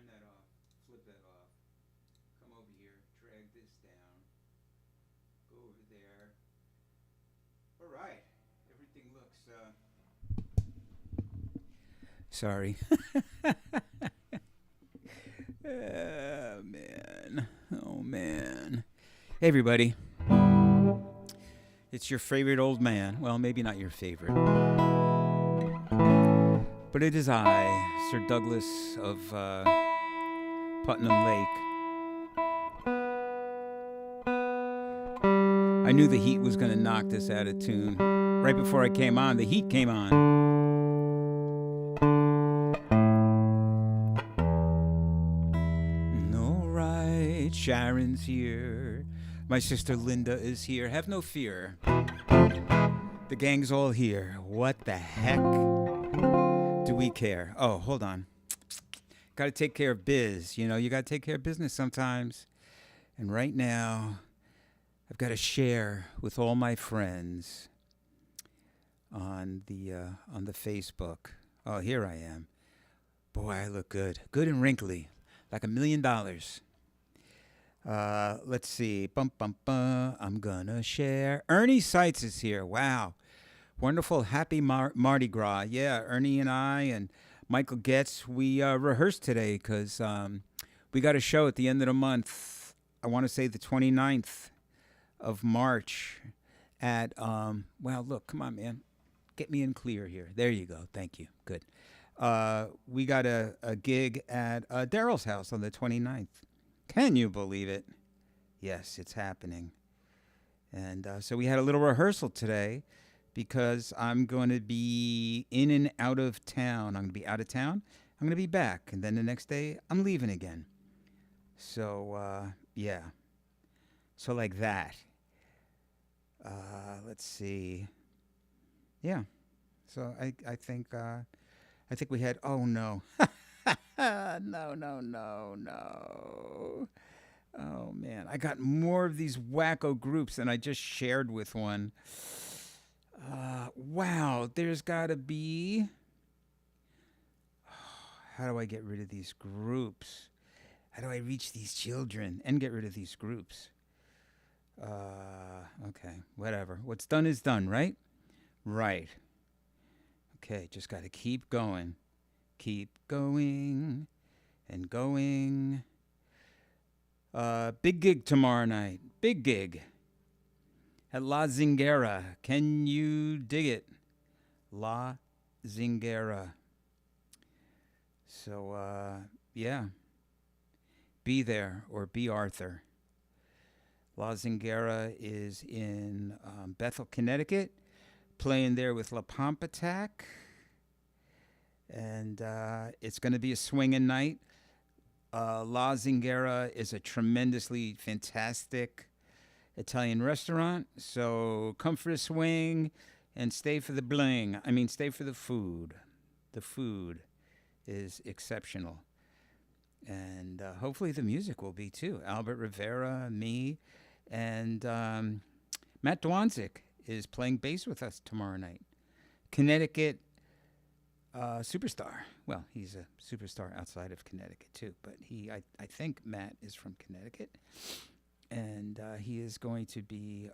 turn that off, flip that off, come over here, drag this down, go over there. All right, everything looks. Sorry. Oh man. Oh man. Hey everybody. It's your favorite old man. Well, maybe not your favorite. But it is I, Sir Douglas of Putnam Lake. I knew the heat was going to knock this out of tune. Right before I came on, the heat came on. All right, Sharon's here. My sister Linda is here. Have no fear. The gang's all here. What the heck do we care? Oh, hold on. Got to take care of biz. You know, you got to take care of business sometimes. And right now, I've got to share with all my friends on the Facebook. Oh, here I am. Boy, I look good. Good and wrinkly. Like $1 million. Let's see. Bum, bum, bum. I'm gonna share. Ernie Seitz is here. Wow. Wonderful. Happy Mardi Gras. Yeah, Ernie and I and Michael Getz, we rehearsed today because we got a show at the end of the month. I want to say the 29th of March at, well, look, come on, man. Get me in clear here. There you go. Thank you. Good. We got a gig at Daryl's house on the 29th. Can you believe it? Yes, it's happening. And so we had a little rehearsal today because I'm going to be in and out of town. I'm going to be out of town. I'm going to be back. And then the next day, I'm leaving again. So, yeah. So like that. Let's see. Yeah. So I think we had, oh no. No. Oh man, I got more of these wacko groups than I just shared with one. Wow, there's got to be. How do I get rid of these groups? How do I reach these children and get rid of these groups? Okay, whatever. What's done is done, right? Right. Okay, just got to keep going. Keep going and going. Big gig tomorrow night. Big gig at La Zingara. Can you dig it? La Zingara. So, yeah. Be there or be Arthur. La Zingara is in Bethel, Connecticut. Playing there with La Pompatak. And it's going to be a swinging night. La Zingara is a tremendously fantastic Italian restaurant. So come for the swing and stay for the bling. I mean, stay for the food. The food is exceptional. And hopefully the music will be too. Albert Rivera, me, and Matt Dwanzik is playing bass with us tomorrow night. Connecticut superstar. Well, he's a superstar outside of Connecticut too, but I think Matt is from Connecticut, and he is going to be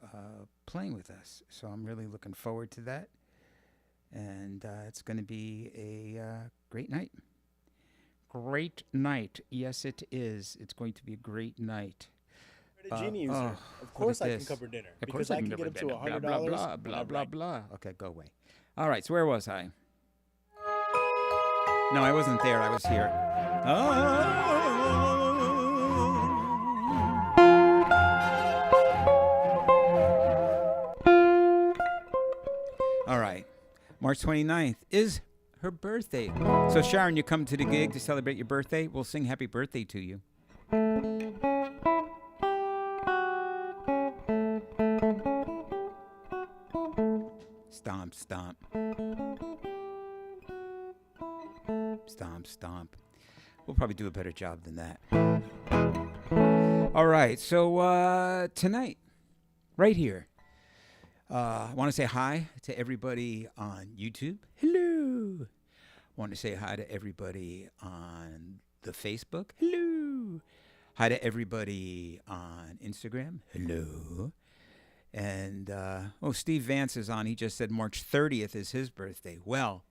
playing with us. So I'm really looking forward to that, and it's going to be a great night. Great night. Yes, it is. It's going to be a great night. Genie user. Of course I can cover dinner. Because I can get up to $100. Blah, blah. Okay, go away. All right, so where was I? No, I wasn't there. I was here. All right. March 29th is her birthday. So, Sharon, you come to the gig to celebrate your birthday. We'll sing happy birthday to you. Stomp, stomp. Stomp, stomp. We'll probably do a better job than that. All right, so tonight, right here, I want to say hi to everybody on YouTube. Hello. I want to say hi to everybody on the Facebook. Hello. Hi to everybody on Instagram. Hello. And, Steve Vance is on. He just said March 30th is his birthday. Well,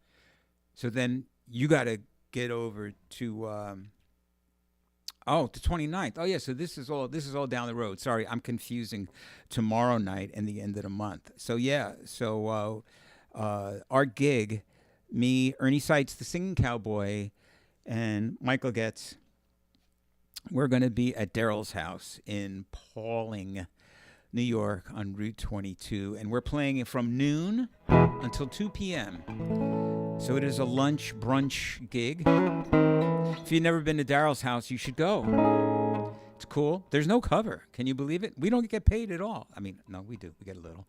so then you got to get over to, the 29th. Oh, yeah, so this is all down the road. Sorry, I'm confusing tomorrow night and the end of the month. So, yeah, our gig, me, Ernie Seitz, the singing cowboy, and Michael Getz, we're going to be at Daryl's house in Pauling, New York on Route 22. And we're playing it from noon until 2 p.m. So it is a lunch brunch gig. If you've never been to Daryl's house, you should go. It's cool. There's no cover. Can you believe it? We don't get paid at all. I mean, no, we do. We get a little.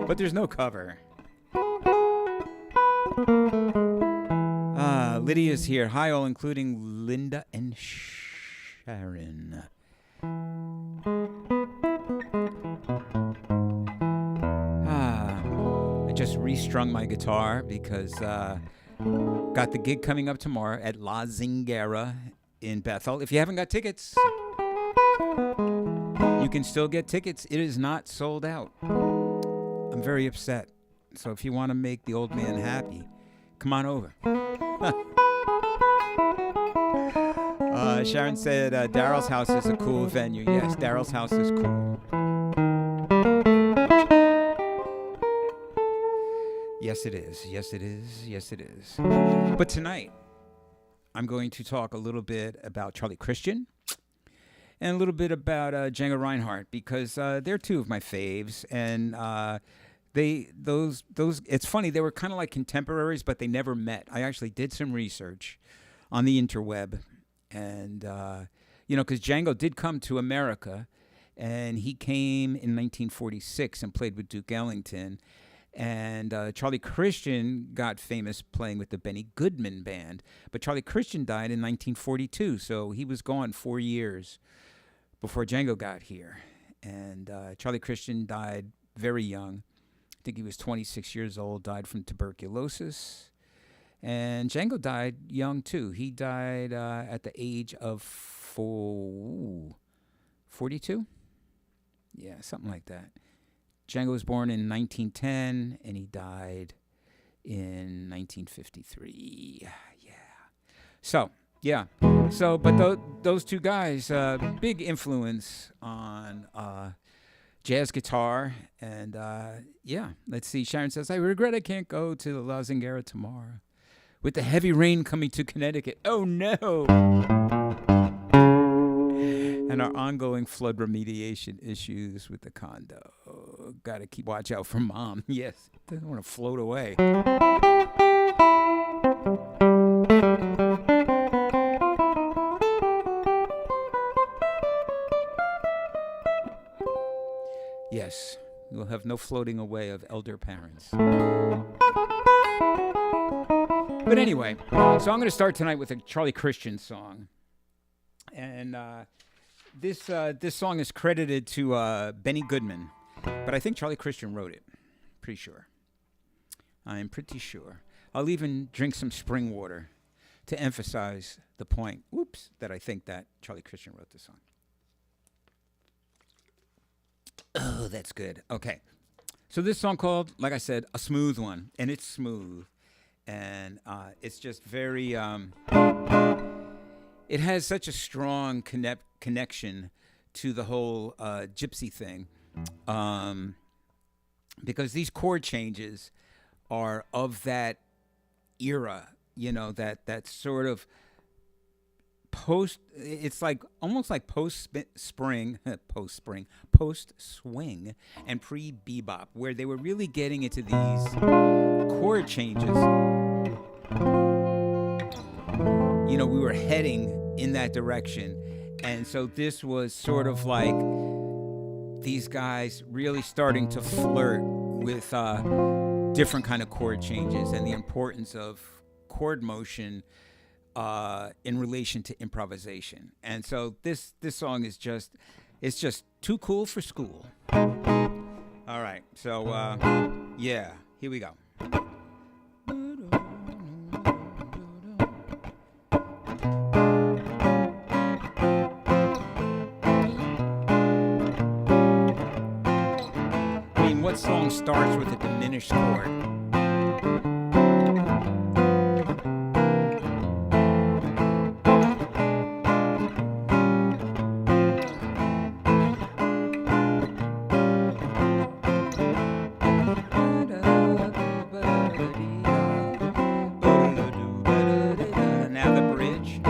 But there's no cover. Lydia's here. Hi, all, including Linda and Sharon. I just restrung my guitar because got the gig coming up tomorrow at La Zingara in Bethel. If you haven't got tickets, you can still get tickets. It is not sold out. I'm very upset. So if you want to make the old man happy, come on over. Sharon said Daryl's house is a cool venue. Yes, Daryl's house is cool. Yes, it is. Yes, it is. Yes, it is. But tonight, I'm going to talk a little bit about Charlie Christian and a little bit about Django Reinhardt, because they're two of my faves, and it's funny, they were kind of like contemporaries, but they never met. I actually did some research on the interweb, and because Django did come to America, and he came in 1946 and played with Duke Ellington. And Charlie Christian got famous playing with the Benny Goodman Band. But Charlie Christian died in 1942, so he was gone 4 years before Django got here. And Charlie Christian died very young. I think he was 26 years old, died from tuberculosis. And Django died young, too. He died at the age of 42? Yeah, something like that. Django was born in 1910, and he died in 1953. Yeah. But those two guys, big influence on jazz guitar. And, let's see. Sharon says, I regret I can't go to the La Zingara tomorrow with the heavy rain coming to Connecticut. Oh, no. And our ongoing flood remediation issues with the condo. Got to keep watch out for Mom. Yes, doesn't want to float away. Yes, we'll have no floating away of elder parents. But anyway, so I'm going to start tonight with a Charlie Christian song. And this song is credited to Benny Goodman, but I think Charlie Christian wrote it. Pretty sure. I'm pretty sure. I'll even drink some spring water to emphasize the point. That I think that Charlie Christian wrote this song. Oh, that's good. Okay. So this song called, like I said, A Smooth One, and it's smooth, and it's just very. It has such a strong connection to the whole gypsy thing, because these chord changes are of that era, that sort of it's like almost like post-swing and pre-bebop, where they were really getting into these chord changes. We were heading in that direction. And so this was sort of like these guys really starting to flirt with different kind of chord changes and the importance of chord motion in relation to improvisation. And so this song is just too cool for school. All right. So, here we go. starts with a diminished chord. Now the bridge.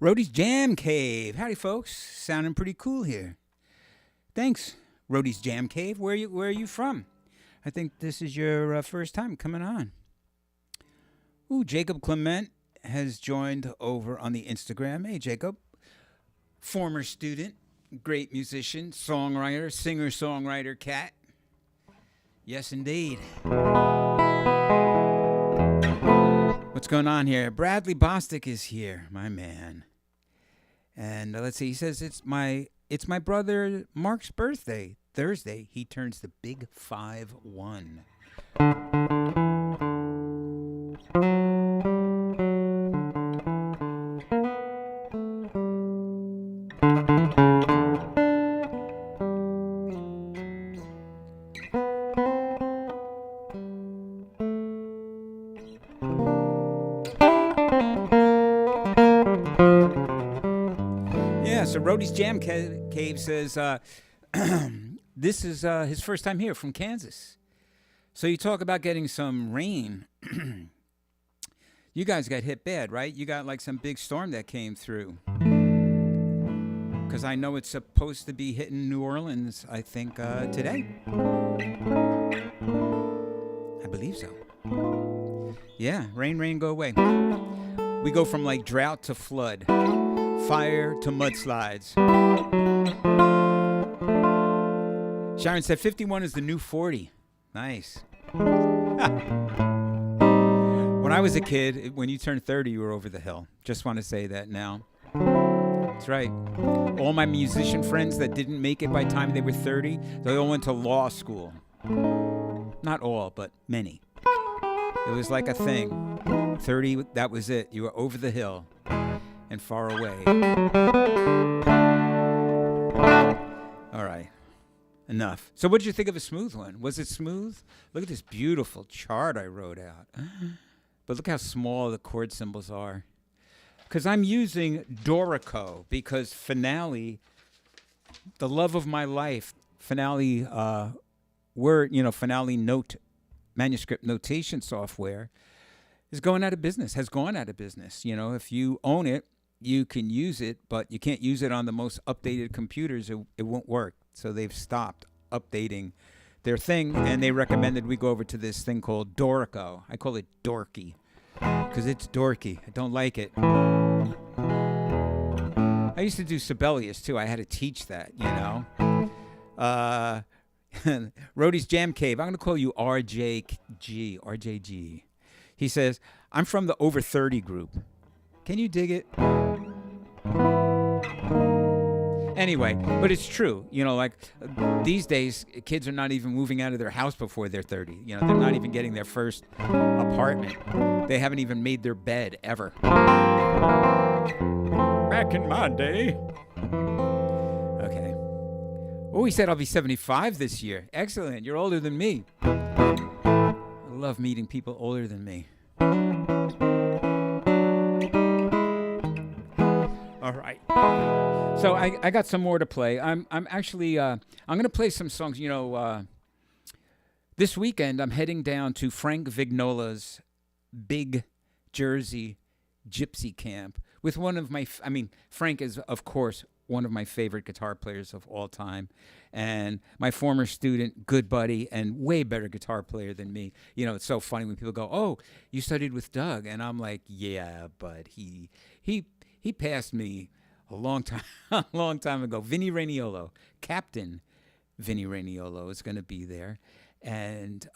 Rhodey's Jam Cave. Howdy, folks. Sounding pretty cool here. Thanks, Rhodey's Jam Cave. Where are you from? I think this is your first time coming on. Ooh, Jacob Clement has joined over on the Instagram. Hey, Jacob. Former student, great musician, songwriter, singer-songwriter cat. Yes, indeed. What's going on here? Bradley Bostic is here, my man. And let's see, he says it's my brother Mark's birthday, Thursday. He turns the big 5-1. So Rhodey's Jam Cave says this is his first time here from Kansas. So you talk about getting some rain. You guys got hit bad, right? You got like some big storm that came through. Because I know it's supposed to be hitting New Orleans, I think, today. I believe so. Yeah, rain, go away. We go from like drought to flood. Fire to mudslides. Sharon said 51 is the new 40. Nice. When I was a kid, when you turned 30, you were over the hill. Just want to say that now. That's right. All my musician friends that didn't make it by the time they were 30, they all went to law school. Not all, but many. It was like a thing. 30, that was it. You were over the hill. And far away. All right. Enough. So what did you think of a smooth one? Was it smooth? Look at this beautiful chart I wrote out. But look how small the chord symbols are. Because I'm using Dorico because Finale, the love of my life, Finale Finale note, manuscript notation software is going out of business, has gone out of business. You know, if you own it, you can use it, but you can't use it on the most updated computers. It won't work. So they've stopped updating their thing, and they recommended we go over to this thing called Dorico. I call it dorky because it's dorky. I don't like it. I used to do Sibelius, too. I had to teach that, you know. Rhodey's Jam Cave. I'm going to call you RJG. He says, I'm from the over 30 group. Can you dig it? Anyway, but it's true. You know, like these days, kids are not even moving out of their house before they're 30. You know, they're not even getting their first apartment. They haven't even made their bed ever. Back in my day. Okay. Oh, he said I'll be 75 this year. Excellent. You're older than me. I love meeting people older than me. All right. So I got some more to play. I'm actually I'm going to play some songs. You know, this weekend I'm heading down to Frank Vignola's big Jersey gypsy camp with one of my. Frank is of course one of my favorite guitar players of all time, and my former student, good buddy, and way better guitar player than me. You know, it's so funny when people go, "Oh, you studied with Doug," and I'm like, "Yeah, but he passed me a long time ago." Vinny Rainiolo, Captain Vinny Rainiolo, is going to be there, and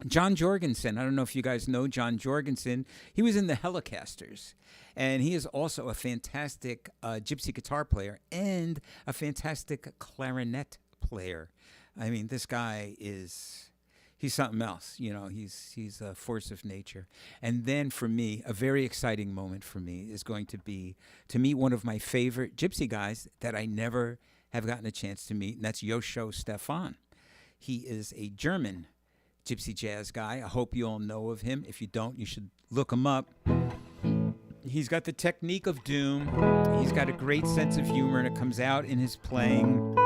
John Jorgensen. I don't know if you guys know John Jorgensen. He was in the Helicasters, and he is also a fantastic gypsy guitar player and a fantastic clarinet player. I mean, this guy he's something else. You know, he's a force of nature. And then for me, a very exciting moment for me is going to be to meet one of my favorite gypsy guys that I never have gotten a chance to meet, and that's Joshua Stefan. He is a German gypsy jazz guy. I hope you all know of him. If you don't, you should look him up. He's got the technique of doom. He's got a great sense of humor, and it comes out in his playing.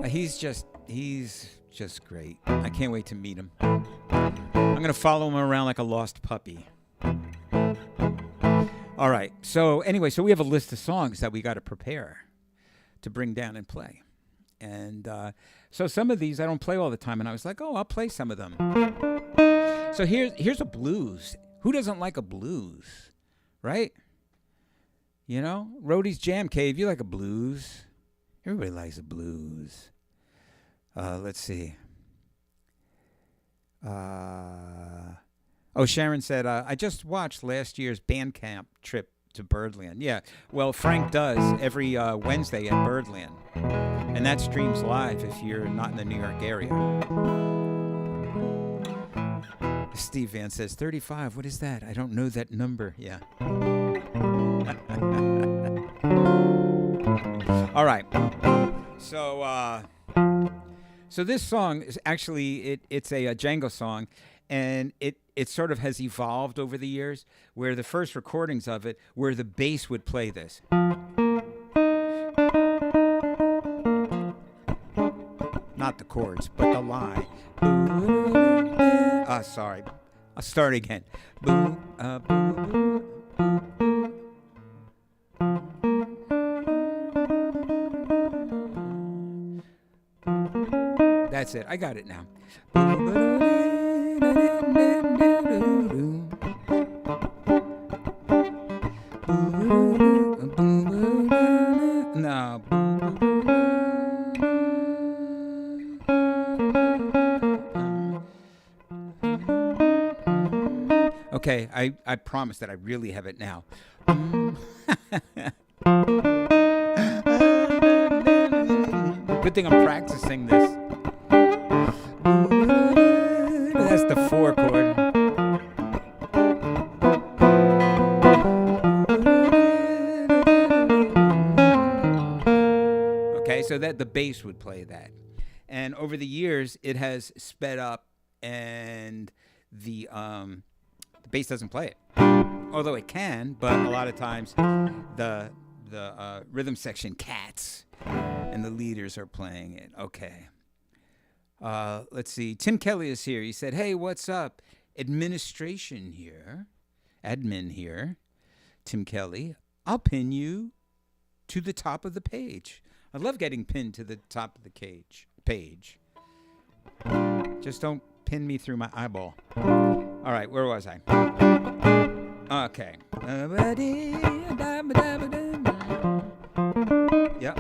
He's just great. I can't wait to meet him. I'm going to follow him around like a lost puppy. All right. So anyway, so we have a list of songs that we got to prepare to bring down and play. And so some of these I don't play all the time. And I was like, oh, I'll play some of them. So here's a blues. Who doesn't like a blues, right? You know, Roadie's Jam Cave, you like a blues. Everybody likes a blues. Let's see. Sharon said, I just watched last year's band camp trip to Birdland. Yeah, well, Frank does every Wednesday at Birdland. And that streams live if you're not in the New York area. Steve Van says, 35, what is that? I don't know that number. Yeah. All right. So this song is actually, it's a Django song, and it sort of has evolved over the years, where the first recordings of it, where the bass would play this. Not the chords, but the line. Sorry. I'll start again. That's it. I got it now. No. Okay, I promise that I really have it now. Good thing I'm practicing this. That's the 4 chord. Okay, so that the bass would play that. And over the years, it has sped up, and the bass doesn't play it. Although it can, but a lot of times the rhythm section cats and the leaders are playing it. Okay. Let's see. Tim Kelly is here. He said, hey, what's up? Admin here. Tim Kelly. I'll pin you to the top of the page. I love getting pinned to the top of the page. Just don't pin me through my eyeball. All right, where was I? Okay. Yep.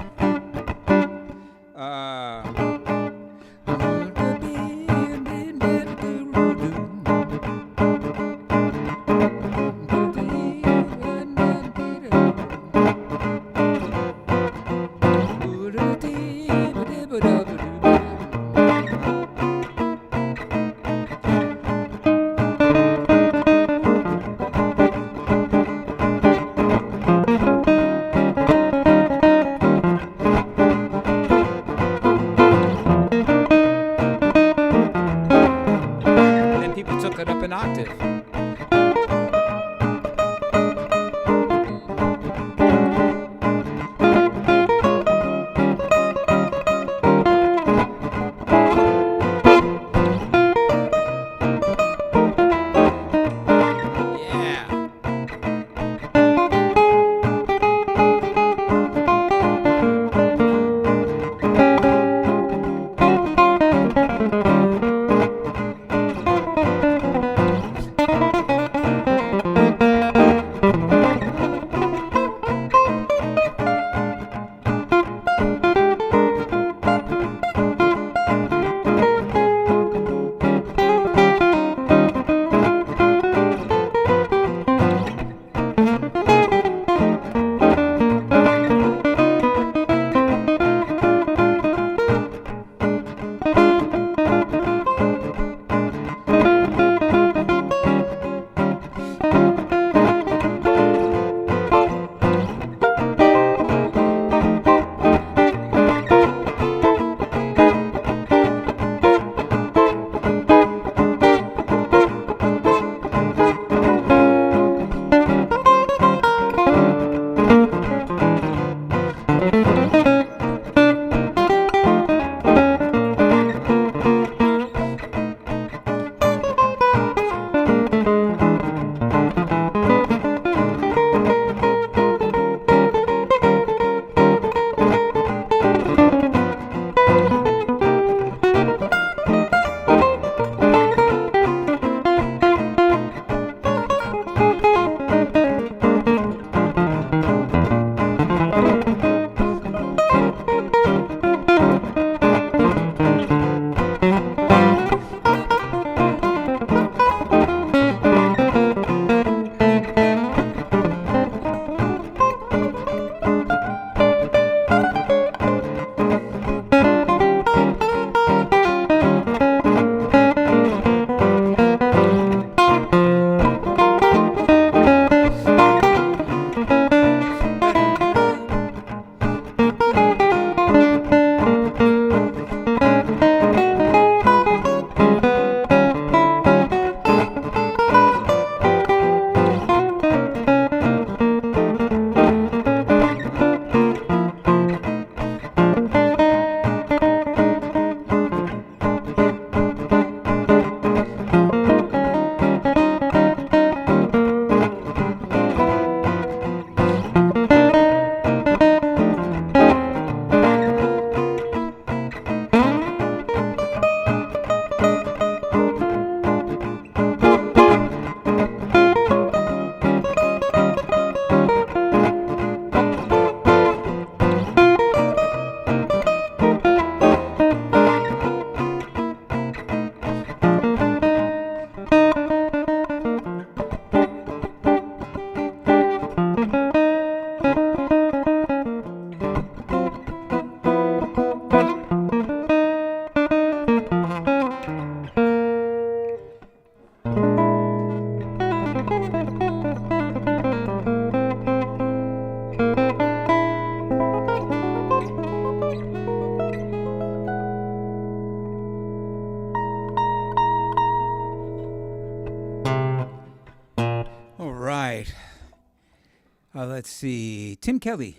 Let's see. Tim Kelly.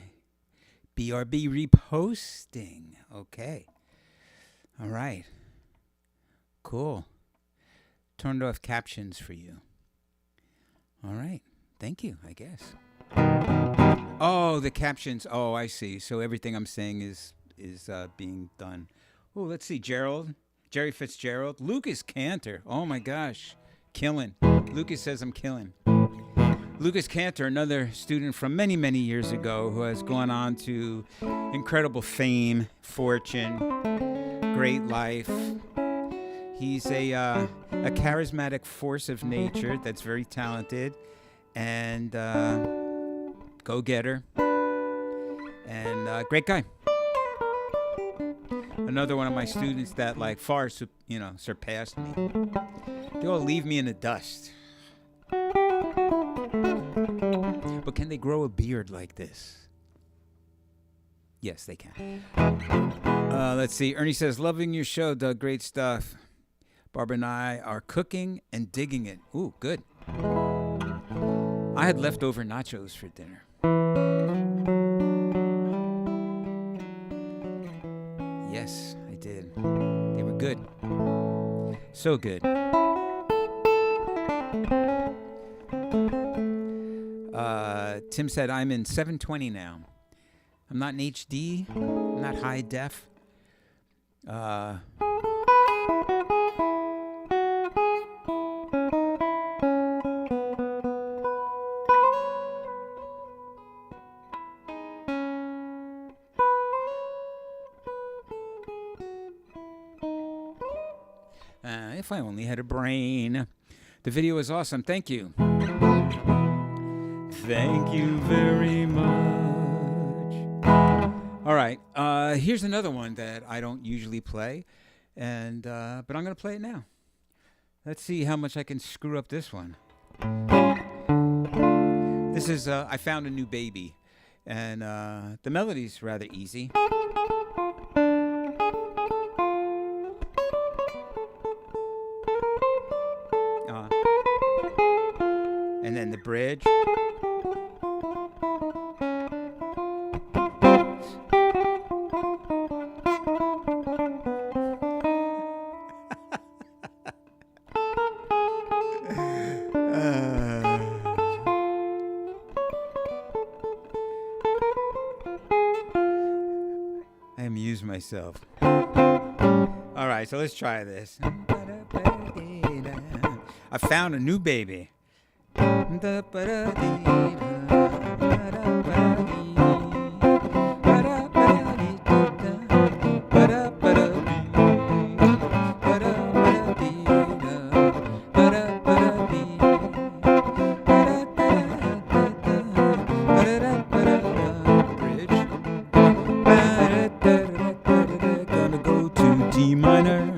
BRB reposting. Okay. All right. Cool. Turned off captions for you. All right. Thank you, I guess. Oh, the captions. Oh, I see. So everything I'm saying is being done. Oh, let's see. Jerry Fitzgerald. Lucas Cantor. Oh, my gosh. Killing. Lucas says I'm killing. Lucas Cantor, another student from many, many years ago who has gone on to incredible fame, fortune, great life. He's a charismatic force of nature that's very talented and go-getter and great guy. Another one of my students that like far surpassed me. They all leave me in the dust. But can they grow a beard like this? Yes, they can. Let's see. Ernie says, loving your show, Doug. Great stuff. Barbara and I are cooking and digging it. Ooh, good. I had leftover nachos for dinner. Yes, I did. They were good. So good. Tim said, I'm in 720 now. I'm not in HD. I'm not high def. If I only had a brain. The video is awesome. Thank you. Thank you very much. All right. Here's another one that I don't usually play, but I'm going to play it now. Let's see how much I can screw up this one. This is I Found a New Baby, and the melody's rather easy. And then the bridge. I amuse myself. All right, so let's try this. I found a new baby. Gonna go to D minor.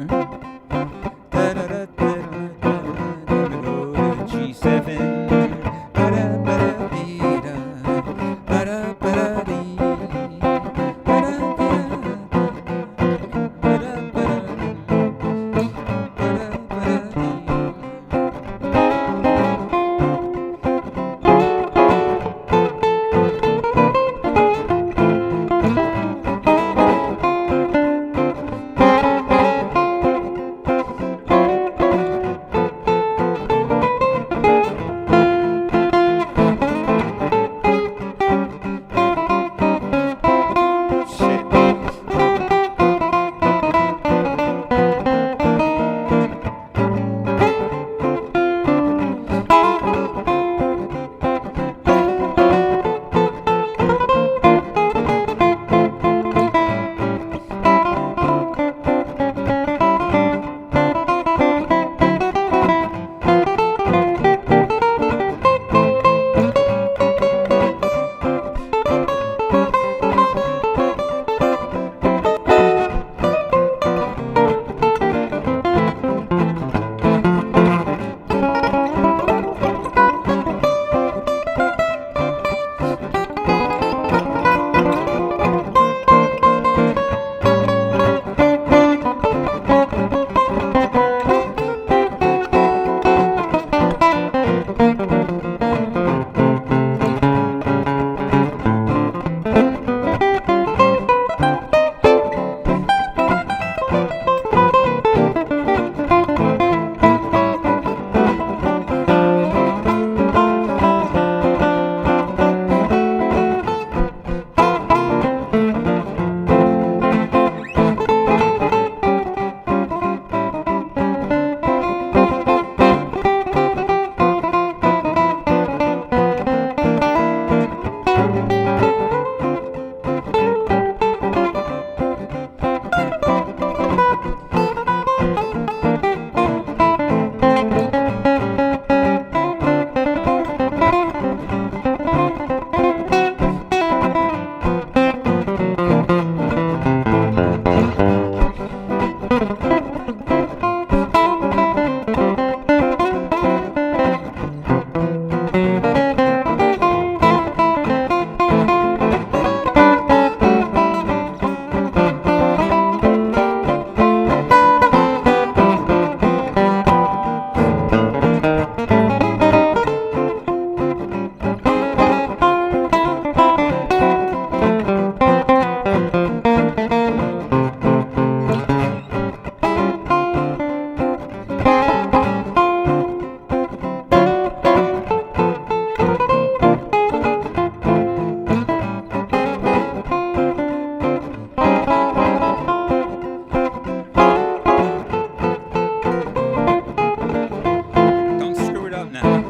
Don't screw it up now.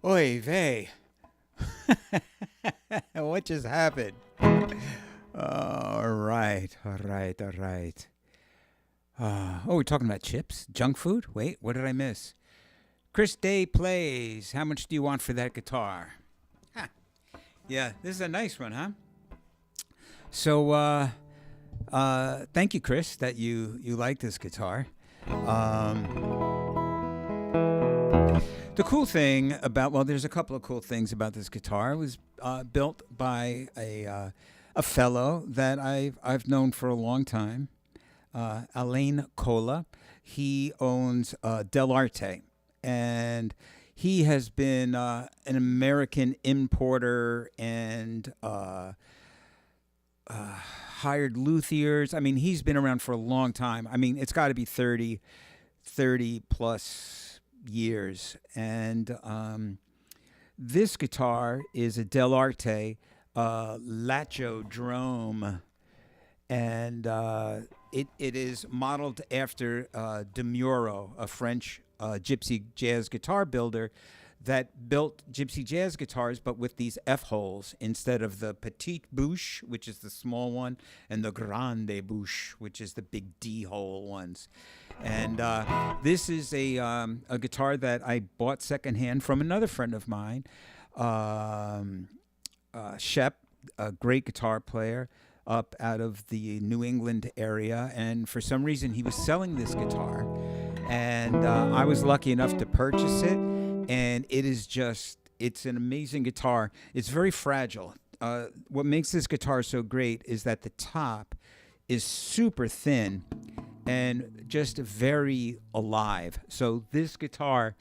Oy vey. What just happened? All right. We're talking about chips? Junk food? Wait, what did I miss? Chris Day plays. How much do you want for that guitar? Huh. Yeah, this is a nice one, huh? So, thank you, Chris, that you like this guitar. The cool thing about, well, there's a couple of cool things about this guitar. It was built by a fellow that I've known for a long time, Alain Cola. He owns Dell'Arte, and he has been an American importer and hired luthiers. I mean, he's been around for a long time. I mean, it's got to be 30 plus years. And this guitar is a Dell'Arte Lacho Drome, and it is modeled after de Munro, a French gypsy jazz guitar builder that built gypsy jazz guitars, but with these F holes instead of the petite bouche, which is the small one, and the grande bouche, which is the big D hole ones. And this is a guitar that I bought secondhand from another friend of mine, Shep, a great guitar player up out of the New England area. And for some reason, he was selling this guitar, and I was lucky enough to purchase it. And it is just, it's an amazing guitar. It's very fragile. What makes this guitar so great is that the top is super thin, and just very alive. So this guitar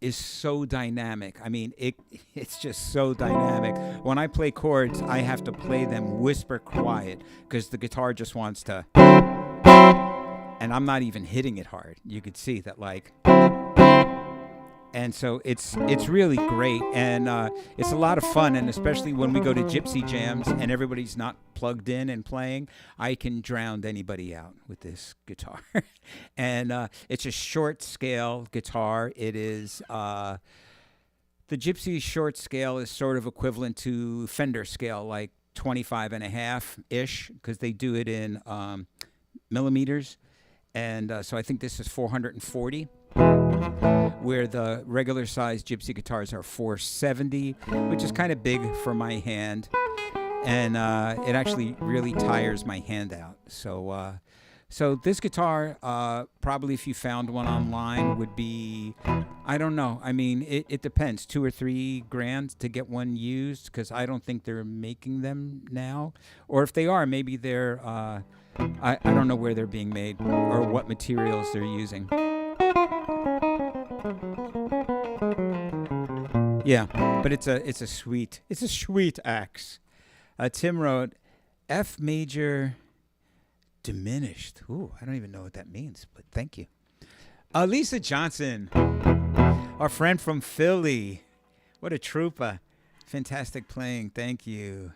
is so dynamic. I mean, it's just so dynamic. When I play chords, I have to play them whisper quiet because the guitar just wants to, and I'm not even hitting it hard. You could see that, like, and so it's really great, and it's a lot of fun, and especially when we go to gypsy jams and everybody's not plugged in and playing, I can drown anybody out with this guitar. And it's a short scale guitar. It is the gypsy short scale is sort of equivalent to Fender scale, like 25 and a half ish, because they do it in millimeters, and so I think this is 440. Where the regular size gypsy guitars are 470, which is kind of big for my hand, and it actually really tires my hand out. So this guitar, probably if you found one online, would be, I don't know. I mean, it depends, $2 or $3 grand to get one used, because I don't think they're making them now, or if they are, maybe they're I don't know where they're being made or what materials they're using. Yeah, but it's a sweet axe. Tim wrote F major diminished. Ooh, I don't even know what that means, but thank you. Lisa Johnson, our friend from Philly. What a trooper. Fantastic playing. Thank you.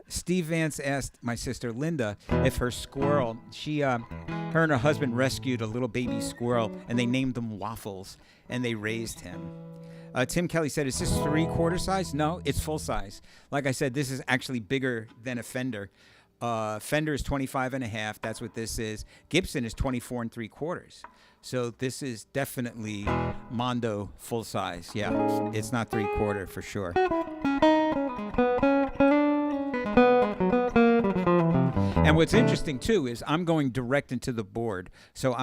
Steve Vance asked my sister Linda if her squirrel, her and her husband rescued a little baby squirrel, and they named him Waffles, and they raised him. Tim Kelly said, is this 3/4 size? No, it's full size. Like I said, this is actually bigger than a Fender. Fender is 25 and a half. That's what this is. Gibson is 24 3/4. So this is definitely Mondo full size. Yeah, it's not 3/4 for sure. And what's interesting too is I'm going direct into the board, so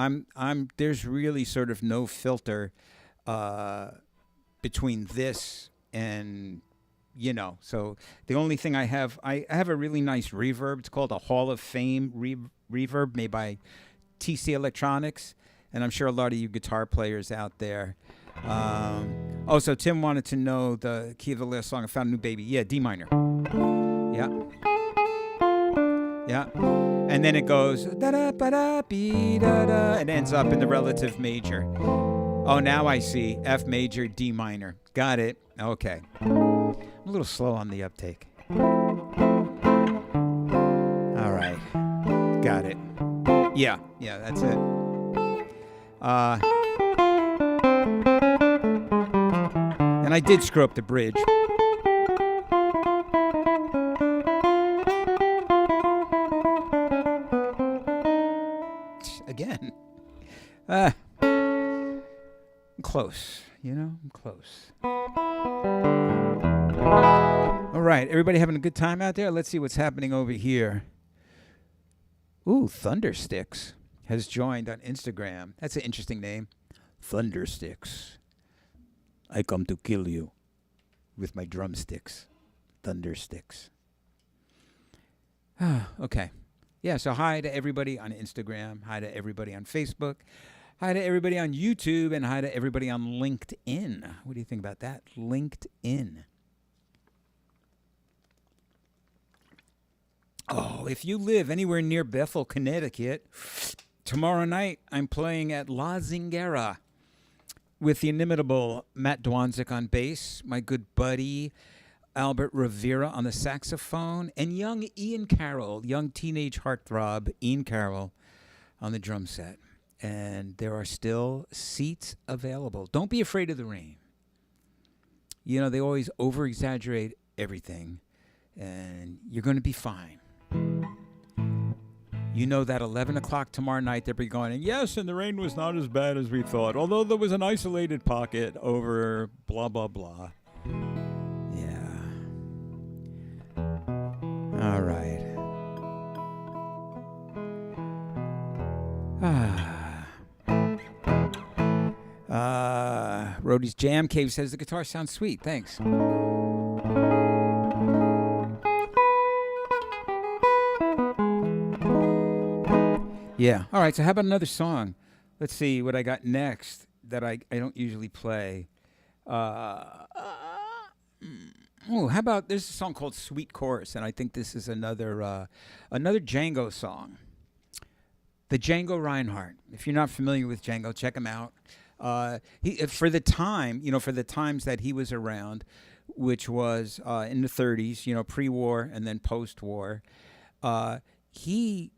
there's really sort of no filter between this and, so the only thing I have a really nice reverb. It's called a Hall of Fame reverb made by TC Electronics, and I'm sure a lot of you guitar players out there. So Tim wanted to know the key of the last song, I Found a New Baby. Yeah, D minor. Yeah. Yeah. And then it goes da-da-ba-da-bee-da-da, and ends up in the relative major. Oh, now I see. F major, D minor. Got it. Okay. I'm a little slow on the uptake. All right. Got it. Yeah, that's it. And I did screw up the bridge. Again. I'm close, I'm close. All right, everybody having a good time out there? Let's see what's happening over here. Ooh, Thundersticks has joined on Instagram. That's an interesting name. Thundersticks. I come to kill you with my drumsticks. Thundersticks. Okay. Yeah, so hi to everybody on Instagram. Hi to everybody on Facebook. Hi to everybody on YouTube. And hi to everybody on LinkedIn. What do you think about that? LinkedIn. Oh, if you live anywhere near Bethel, Connecticut, tomorrow night I'm playing at La Zingara with the inimitable Matt Dwanzik on bass, my good buddy Albert Rivera on the saxophone, and young Ian Carroll, young teenage heartthrob Ian Carroll on the drum set. And there are still seats available. Don't be afraid of the rain. They always over-exaggerate everything, and you're going to be fine. That 11 o'clock tomorrow night, they'll be going, yes, and the rain was not as bad as we thought, although there was an isolated pocket over blah, blah, blah. Yeah. All right. Rhodey's Jam Cave says the guitar sounds sweet. Thanks. Yeah. All right. So how about another song? Let's see what I got next that I don't usually play. How about there's a song called "Sweet Chorus," and I think this is another Django song. The Django Reinhardt. If you're not familiar with Django, check him out. For the times that he was around, which was in the 30s, pre-war and then post-war, he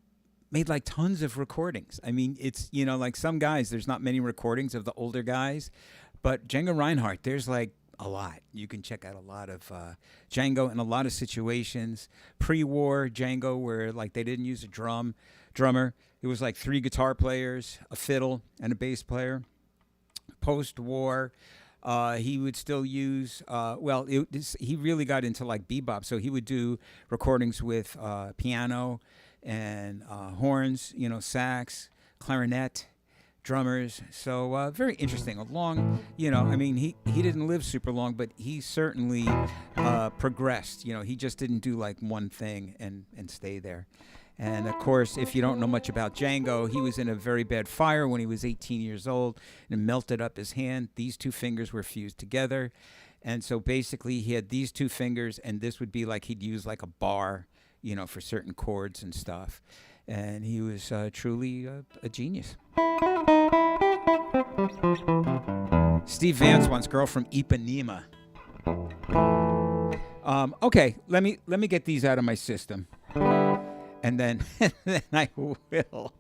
made like tons of recordings. I mean, it's, like some guys, there's not many recordings of the older guys, but Django Reinhardt, there's like a lot. You can check out a lot of Django in a lot of situations. Pre-war Django, where like they didn't use a drummer. It was like 3 guitar players, a fiddle, and a bass player. Post-war, he would still use, he really got into like bebop, so he would do recordings with piano and horns, sax, clarinet, drummers. So very interesting. He didn't live super long, but he certainly progressed. He just didn't do like one thing and stay there. And of course, if you don't know much about Django, he was in a very bad fire when he was 18 years old and melted up his hand. These 2 fingers were fused together. And so basically he had these 2 fingers, and this would be like he'd use like a bar, for certain chords and stuff. And he was truly a genius. Steve Vance wants "Girl from Ipanema." Okay, let me get these out of my system. And then I will.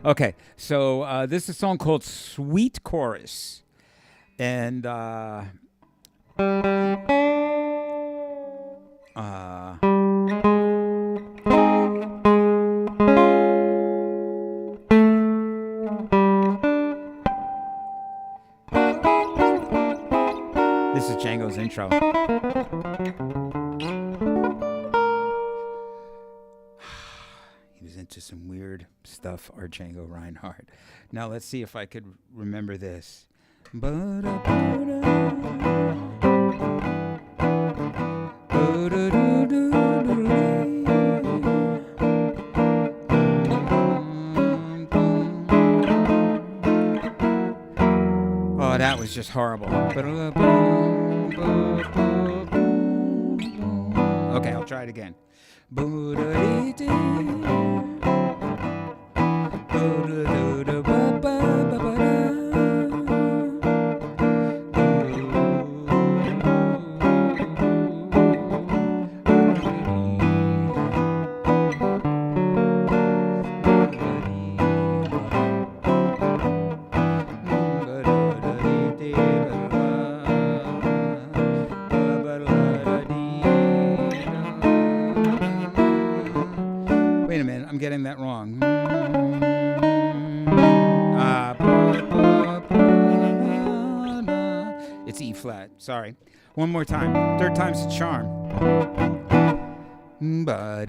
Okay, so this is a song called "Sweet Chorus," and this is Django's intro. He was into some weird stuff, our Django Reinhardt. Now let's see if I could remember this. Oh, that was just horrible. Okay, I'll try it again. Wait a minute, I'm getting that wrong. It's E flat. Sorry. One more time. 3rd time's the charm. There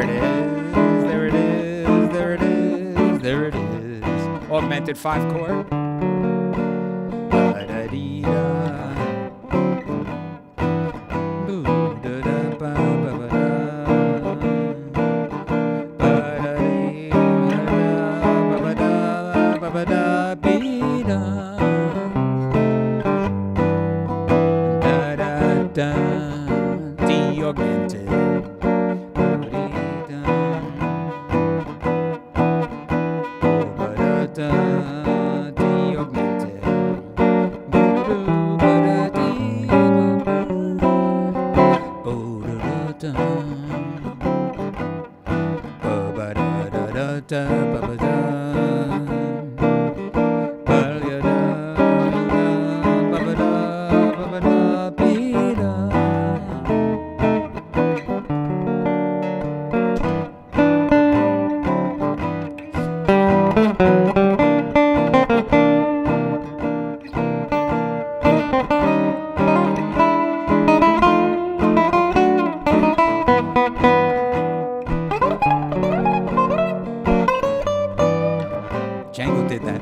it is. There it is. There it is. There it is. Augmented 5 chord. Django did that.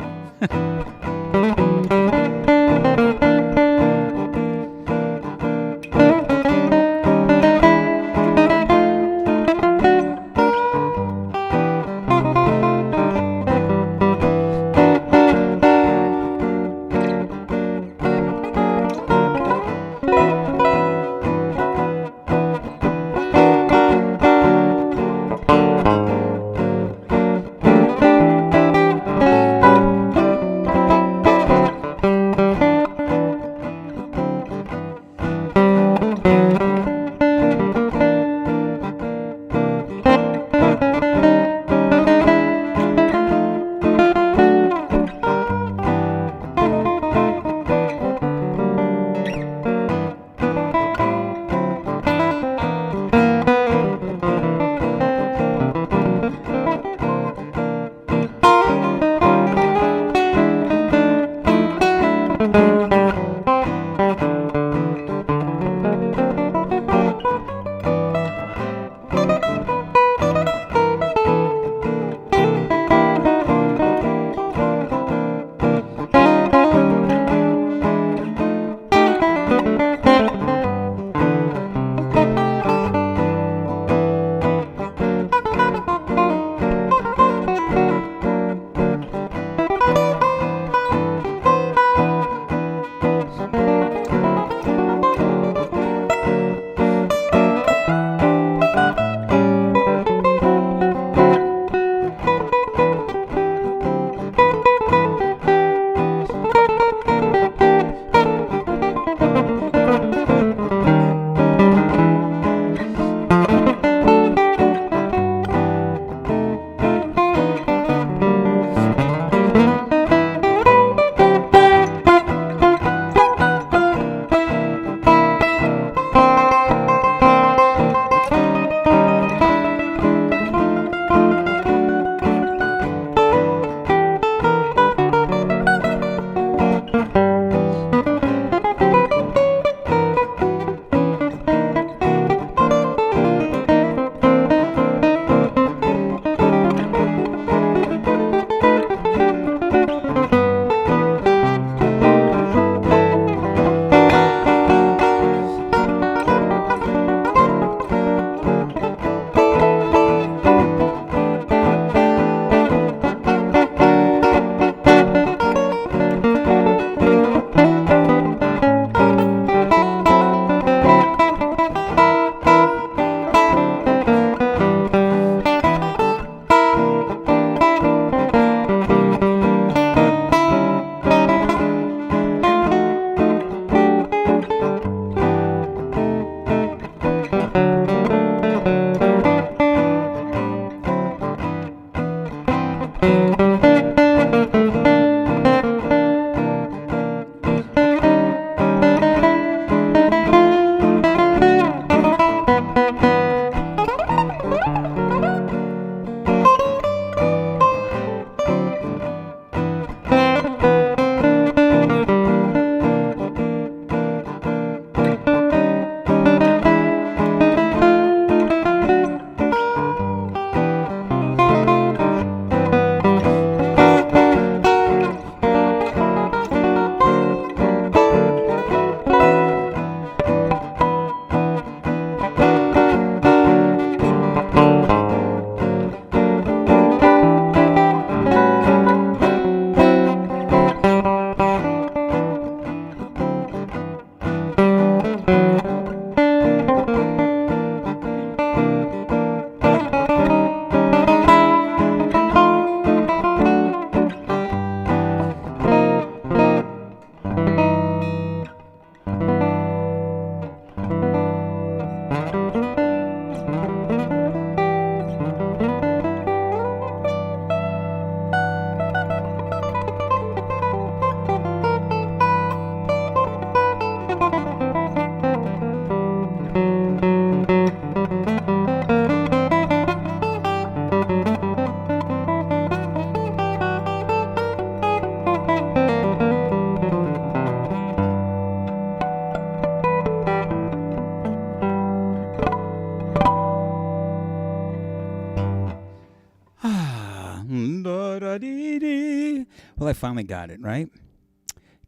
Da-da-dee-dee. Well, I finally got it, right?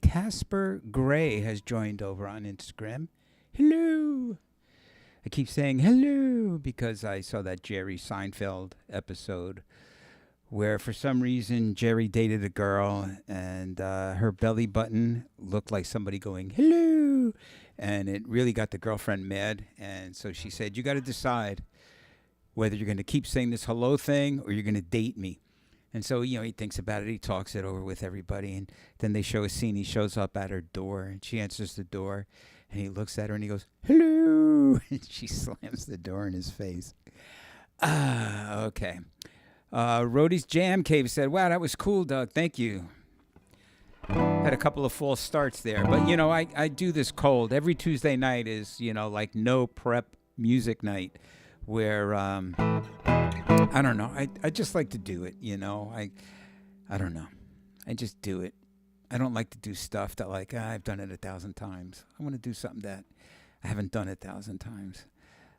Casper Gray has joined over on Instagram. Hello. I keep saying hello because I saw that Jerry Seinfeld episode where for some reason Jerry dated a girl and her belly button looked like somebody going, hello. And it really got the girlfriend mad. And so she said, you got to decide whether you're going to keep saying this hello thing or you're going to date me. And so, he thinks about it. He talks it over with everybody. And then they show a scene. He shows up at her door and she answers the door. And he looks at her and he goes, hello. And she slams the door in his face. Okay. Rhodey's Jam Cave said, wow, that was cool, Doug. Thank you. Had a couple of false starts there. But, I do this cold. Every Tuesday night is, like no prep music night where, I don't know. I just like to do it, I don't know. I just do it. I don't like to do stuff that like, I've done it 1,000 times. I want to do something that I haven't done 1,000 times.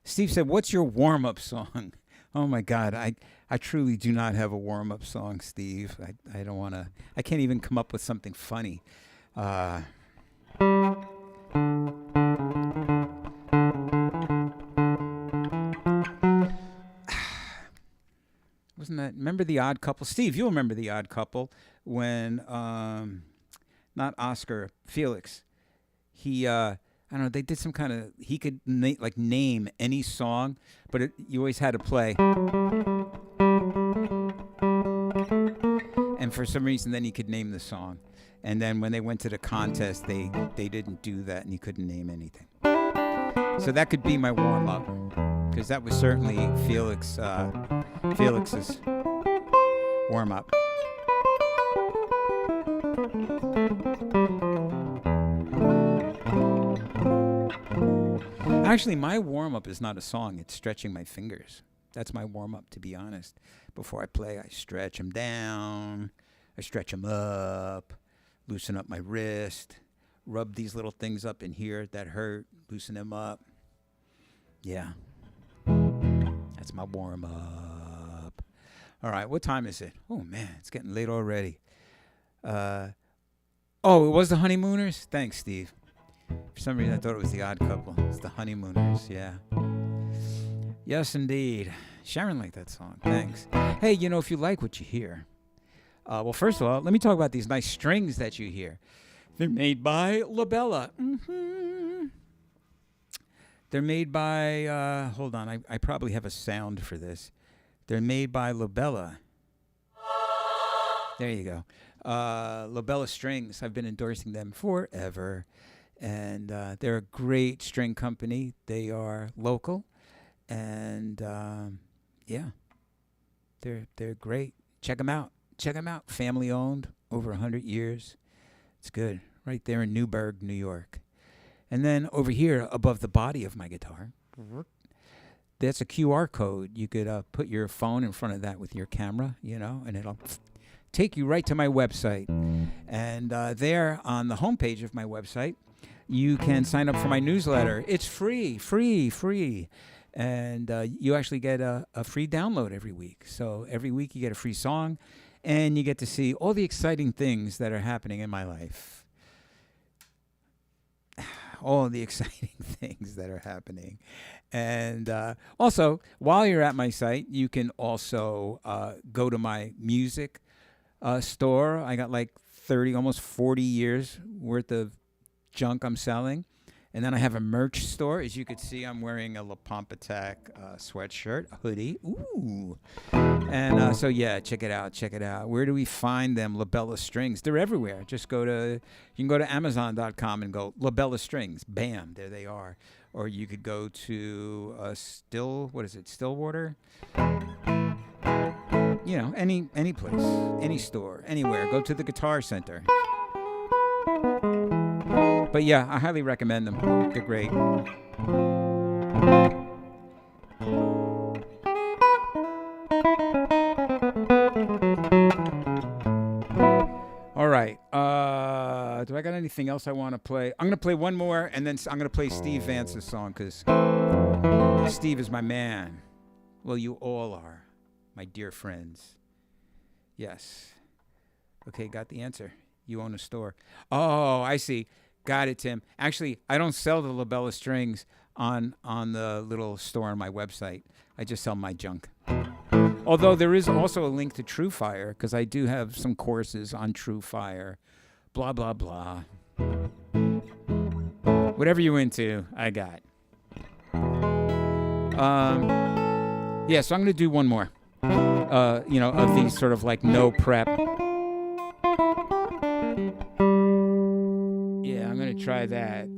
Steve said, what's your warm-up song? Oh, my God. I truly do not have a warm-up song, Steve. I don't want to. I can't even come up with something funny. Wasn't that? Remember The Odd Couple? Steve, you'll remember The Odd Couple when, not Oscar, Felix, he, I don't know, they did some kind of, he could name any song, but you always had to play. And for some reason, then he could name the song. And then when they went to the contest, they didn't do that and he couldn't name anything. So that could be my warm-up, because that was certainly Felix's warm-up. Actually, my warm-up is not a song. It's stretching my fingers. That's my warm-up, to be honest. Before I play, I stretch them down. I stretch them up. Loosen up my wrist. Rub these little things up in here that hurt. Loosen them up. Yeah. That's my warm-up. All right, what time is it? Oh, man, it's getting late already. It was the Honeymooners? Thanks, Steve. For some reason, I thought it was The Odd Couple. It's the Honeymooners, yeah. Yes, indeed. Sharon liked that song. Thanks. Hey, if you like what you hear, well, first of all, let me talk about these nice strings that you hear. They're made by Labella. Mm-hmm. They're made by, hold on, I probably have a sound for this. They're made by Labella. There you go. Labella Strings. I've been endorsing them forever. And they're a great string company. They are local. And, yeah, they're great. Check them out. Family owned, over 100 years. It's good. Right there in Newburgh, New York. And then over here, above the body of my guitar, that's a QR code. You could put your phone in front of that with your camera, and it'll take you right to my website. And there on the homepage of my website, you can sign up for my newsletter. It's free. And you actually get a free download every week. So every week you get a free song, and you get to see all the exciting things that are happening in my life. All the exciting things that are happening. And also, while you're at my site, you can also go to my music store. I got like 30, almost 40 years worth of junk I'm selling. And then I have a merch store. As you can see, I'm wearing a La Pompatak sweatshirt, a hoodie. Ooh. And so, yeah, check it out. Where do we find them? Labella Strings. They're everywhere. You can go to Amazon.com and go Labella Strings. Bam, there they are. Or you could go to Stillwater? Any place, any store, anywhere. Go to the Guitar Center. But yeah, I highly recommend them. They're great. All right. Do I got anything else I want to play? I'm going to play one more, and then I'm going to play Steve Vance's song, because Steve is my man. Well, you all are, my dear friends. Yes. Okay, got the answer. You own a store. Oh, I see. Got it, Tim. Actually, I don't sell the labella strings on the little store on my website. I just sell my junk. Although there is also a link to True Fire, because I do have some courses on True Fire. Blah, blah, blah. Whatever you're into, I got. Yeah, so I'm going to do one more. Of these sort of like no prep. Yeah, I'm going to try that.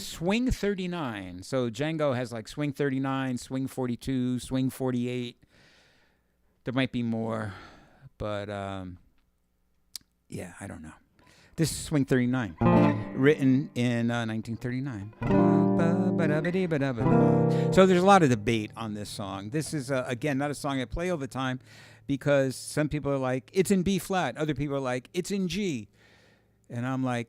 Swing 39. So Django has like Swing 39, Swing 42, Swing 48. There might be more, but yeah, I don't know. This is Swing 39, written in 1939. So there's a lot of debate on this song. This is, again, not a song I play all the time because some people are like, it's in B flat. Other people are like, it's in G. And I'm like,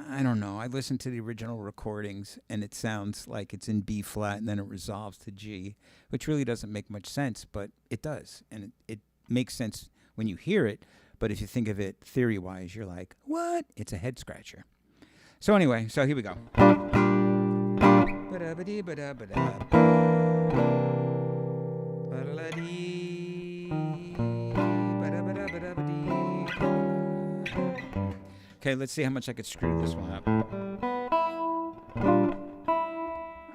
I don't know. I listened to the original recordings, and it sounds like it's in B flat, and then it resolves to G, which really doesn't make much sense, but it does. And it makes sense when you hear it. But if you think of it theory-wise, you're like, what? It's a head-scratcher. So anyway, so here we go. Okay, let's see how much I could screw this one up.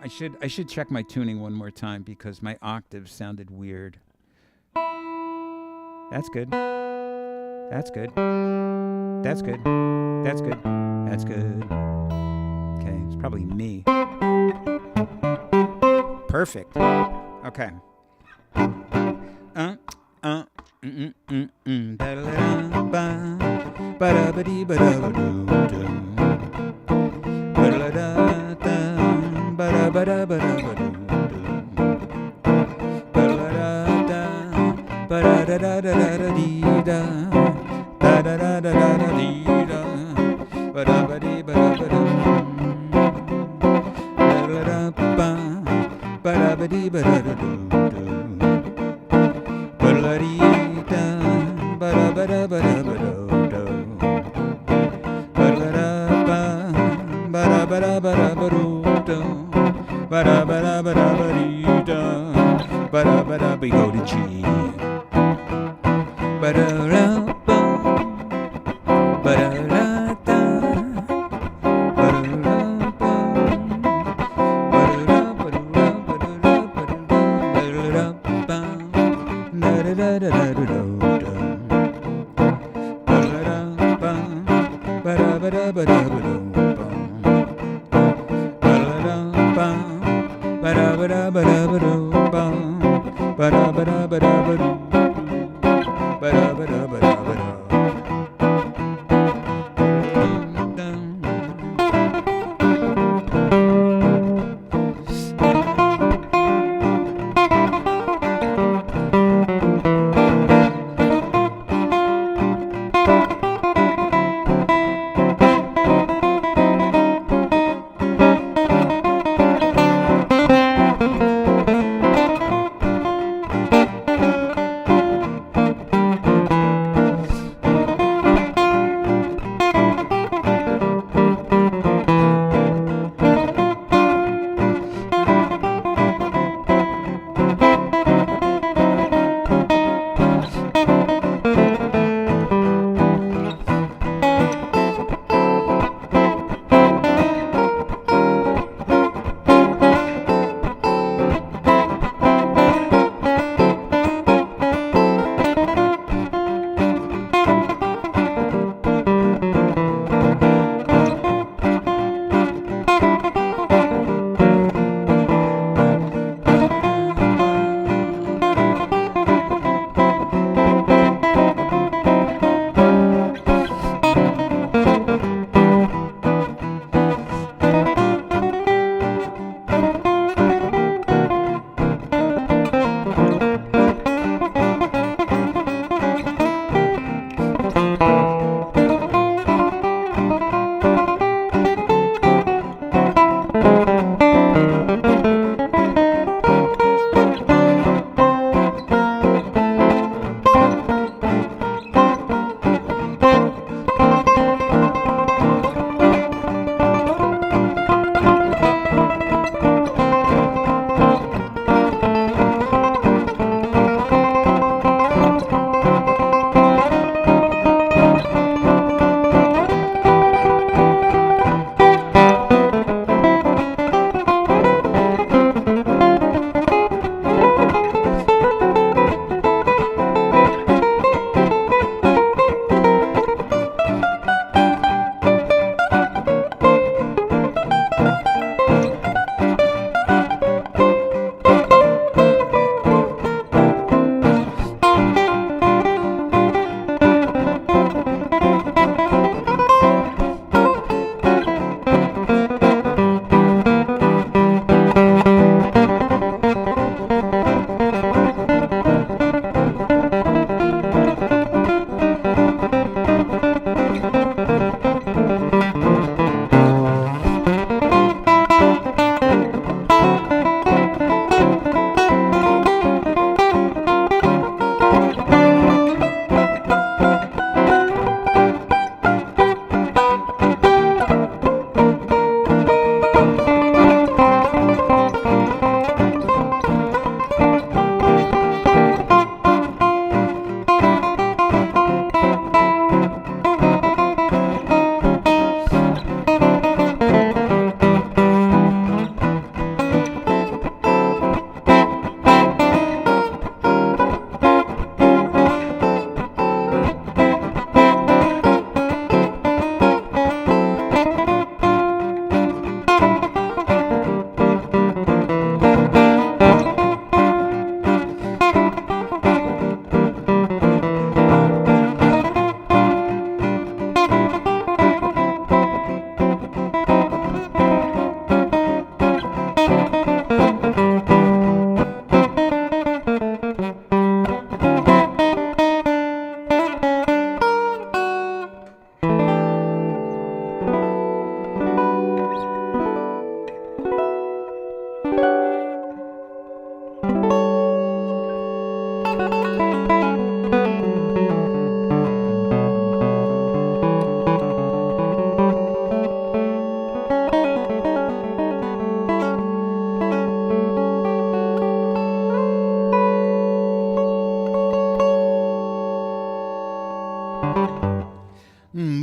I should check my tuning one more time because my octaves sounded weird. That's good. That's good. That's good. That's good. That's good. Okay, it's probably me. Perfect. Okay. We go to G.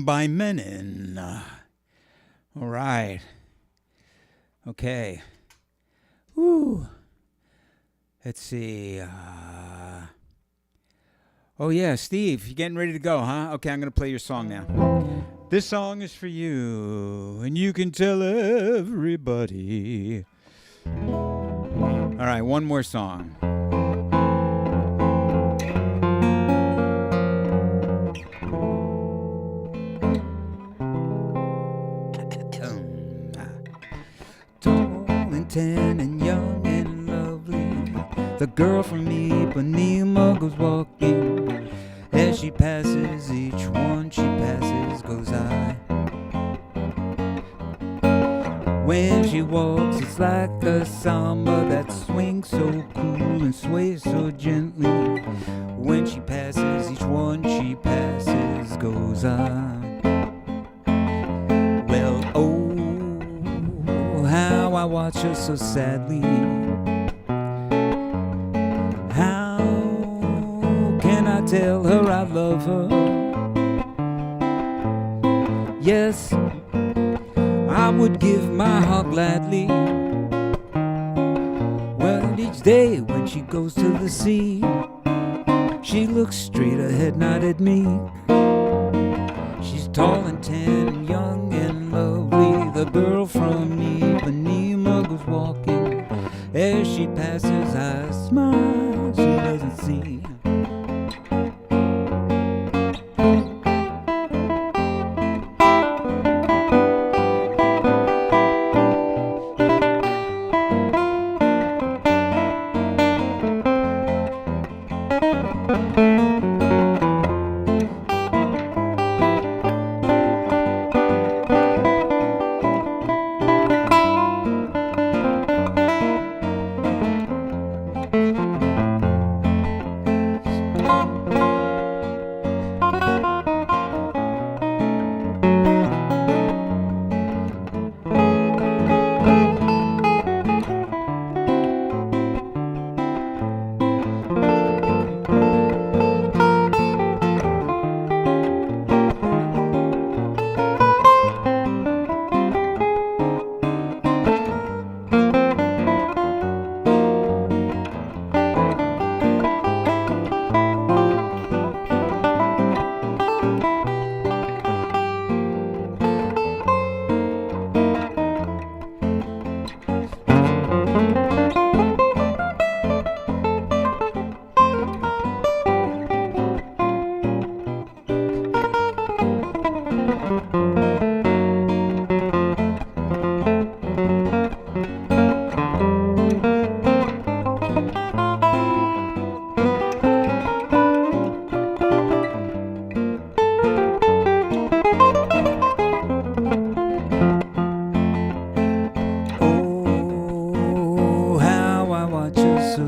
By Menon. All right. Okay. Woo. Let's see. Oh, yeah, Steve, you getting ready to go, huh? Okay, I'm going to play your song now. This song is for you, and you can tell everybody. All right, one more song. Tall and tan and young and lovely, the girl from Ipanema goes walking. As she passes, each one she passes goes I. When she walks, it's like a samba that swings so cool and sways so gently. When she passes, each one she passes goes I. Well, oh, how I watch her so sadly. How can I tell her I love her? Yes, I would give my heart gladly. Well, each day when she goes to the sea, she looks straight ahead, not at me. She's tall and tan and young and lovely, the girl from Ipanema goes walking. As she passes, I smile, she doesn't see.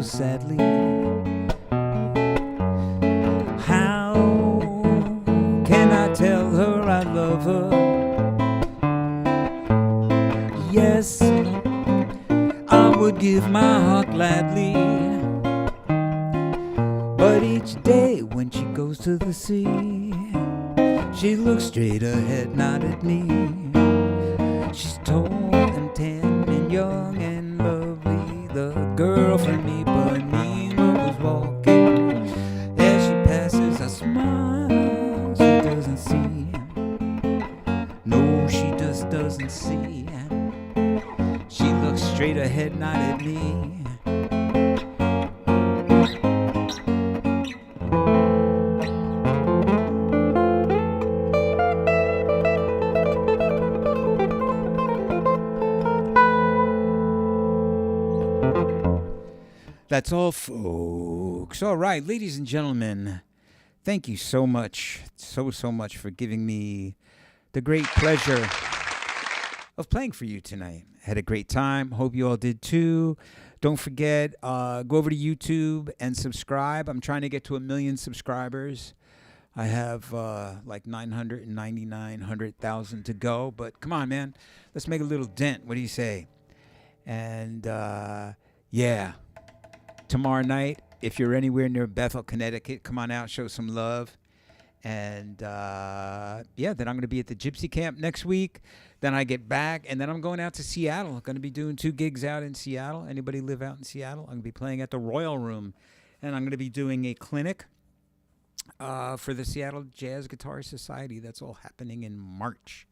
Sadly, how can I tell her I love her? Yes, I would give my heart gladly. But each day when she goes to the sea, she looks straight ahead, not at me. She's tall and tan and young and lovely, the girl from Ipanema was walking. As she passes, I smile, she doesn't see. No, she just doesn't see. She looks straight ahead, not at me. That's all, folks. All right, ladies and gentlemen, thank you so much, so much for giving me the great pleasure of playing for you tonight. Had a great time. Hope you all did too. Don't forget, go over to YouTube and subscribe. I'm trying to get to 1 million subscribers. I have like 999,000 to go, but come on, man. Let's make a little dent. What do you say? And yeah. Tomorrow night, if you're anywhere near Bethel, Connecticut, come on out, show some love. And yeah, then I'm going to be at the Gypsy Camp next week. Then I get back, and then I'm going out to Seattle. I'm going to be doing 2 gigs out in Seattle. Anybody live out in Seattle? I'm going to be playing at the Royal Room, and I'm going to be doing a clinic for the Seattle Jazz Guitar Society. That's all happening in March.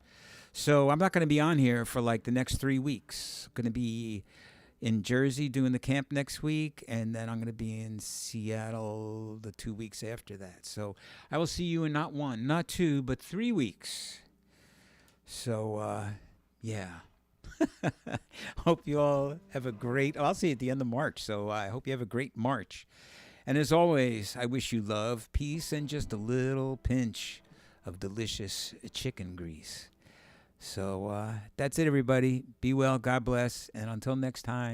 So I'm not going to be on here for like the next 3 weeks. I'm going to be in Jersey doing the camp next week, and then I'm going to be in Seattle the 2 weeks after that. So I will see you in not 1, not 2, but 3 weeks. So, yeah. Hope you all have a great, I'll see you at the end of March. So I hope you have a great March. And as always, I wish you love, peace, and just a little pinch of delicious chicken grease. So that's it, everybody. Be well. God bless. And until next time.